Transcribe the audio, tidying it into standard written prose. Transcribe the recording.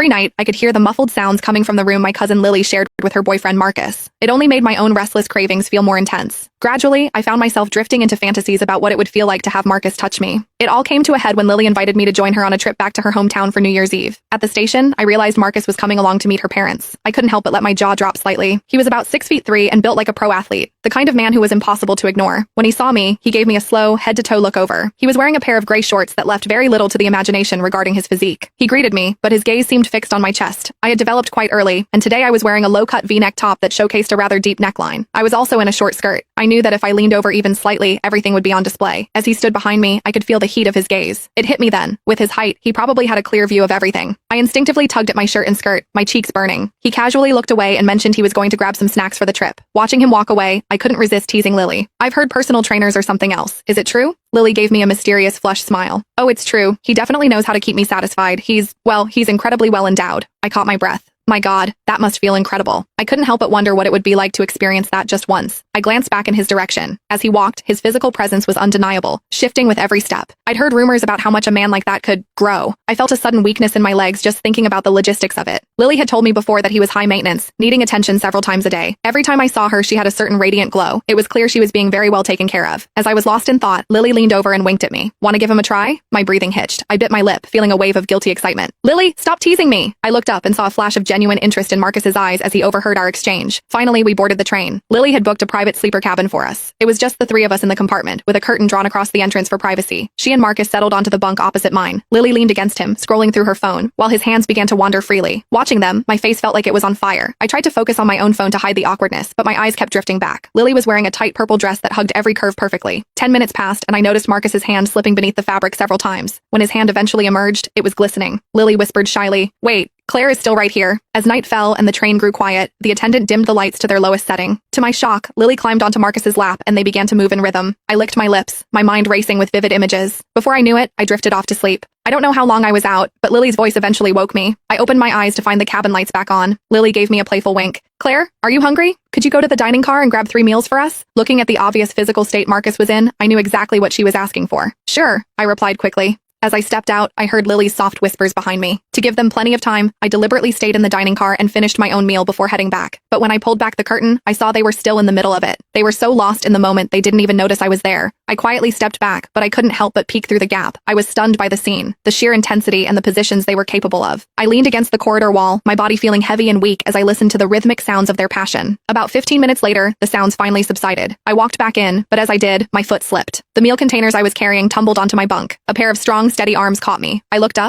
Every night, I could hear the muffled sounds coming from the room my cousin Lily shared with her boyfriend Marcus. It only made my own restless cravings feel more intense. Gradually, I found myself drifting into fantasies about what it would feel like to have Marcus touch me. It all came to a head when Lily invited me to join her on a trip back to her hometown for New Year's Eve. At the station, I realized Marcus was coming along to meet her parents. I couldn't help but let my jaw drop slightly. He was about 6'3" and built like a pro athlete, the kind of man who was impossible to ignore. When he saw me, he gave me a slow, head-to-toe look over. He was wearing a pair of gray shorts that left very little to the imagination regarding his physique. He greeted me, but his gaze seemed fixed on my chest. I had developed quite early, and today I was wearing a low-cut V-neck top that showcased a rather deep neckline. I was also in a short skirt. I knew that if I leaned over even slightly, everything would be on display. As he stood behind me, I could feel the heat of his gaze. It hit me then. With his height, he probably had a clear view of everything. I instinctively tugged at my shirt and skirt, my cheeks burning. He casually looked away and mentioned he was going to grab some snacks for the trip. Watching him walk away, I couldn't resist teasing Lily. I've heard personal trainers or something else. Is it true? Lily gave me a mysterious flushed smile. Oh, it's true. He definitely knows how to keep me satisfied. He's incredibly well endowed. I caught my breath. My God, that must feel incredible. I couldn't help but wonder what it would be like to experience that just once. I glanced back in his direction. As he walked, his physical presence was undeniable, shifting with every step. I'd heard rumors about how much a man like that could grow. I felt a sudden weakness in my legs just thinking about the logistics of it. Lily had told me before that he was high maintenance, needing attention several times a day. Every time I saw her, she had a certain radiant glow. It was clear she was being very well taken care of. As I was lost in thought, Lily leaned over and winked at me. Want to give him a try? My breathing hitched. I bit my lip, feeling a wave of guilty excitement. Lily, stop teasing me! I looked up and saw a flash of genuine interest in Marcus's eyes as he overheard our exchange. Finally, we boarded the train. Lily had booked a private sleeper cabin for us. It was just the three of us in the compartment, with a curtain drawn across the entrance for privacy. She and Marcus settled onto the bunk opposite mine. Lily leaned against him, scrolling through her phone, while his hands began to wander freely. Watching them, my face felt like it was on fire. I tried to focus on my own phone to hide the awkwardness, but my eyes kept drifting back. Lily was wearing a tight purple dress that hugged every curve perfectly. 10 minutes passed, and I noticed Marcus's hand slipping beneath the fabric several times. When his hand eventually emerged, it was glistening. Lily whispered shyly, "Wait, Claire is still right here." As night fell and the train grew quiet, the attendant dimmed the lights to their lowest setting. To my shock, Lily climbed onto Marcus's lap and they began to move in rhythm. I licked my lips, my mind racing with vivid images. Before I knew it, I drifted off to sleep. I don't know how long I was out, but Lily's voice eventually woke me. I opened my eyes to find the cabin lights back on. Lily gave me a playful wink. "Claire, are you hungry? Could you go to the dining car and grab 3 meals for us?" Looking at the obvious physical state Marcus was in, I knew exactly what she was asking for. "Sure," I replied quickly. As I stepped out, I heard Lily's soft whispers behind me. To give them plenty of time, I deliberately stayed in the dining car and finished my own meal before heading back. But when I pulled back the curtain, I saw they were still in the middle of it. They were so lost in the moment they didn't even notice I was there. I quietly stepped back, but I couldn't help but peek through the gap. I was stunned by the scene, the sheer intensity and the positions they were capable of. I leaned against the corridor wall, my body feeling heavy and weak as I listened to the rhythmic sounds of their passion. About 15 minutes later, the sounds finally subsided. I walked back in, but as I did, my foot slipped. The meal containers I was carrying tumbled onto my bunk. A pair of strong, steady arms caught me. I looked up,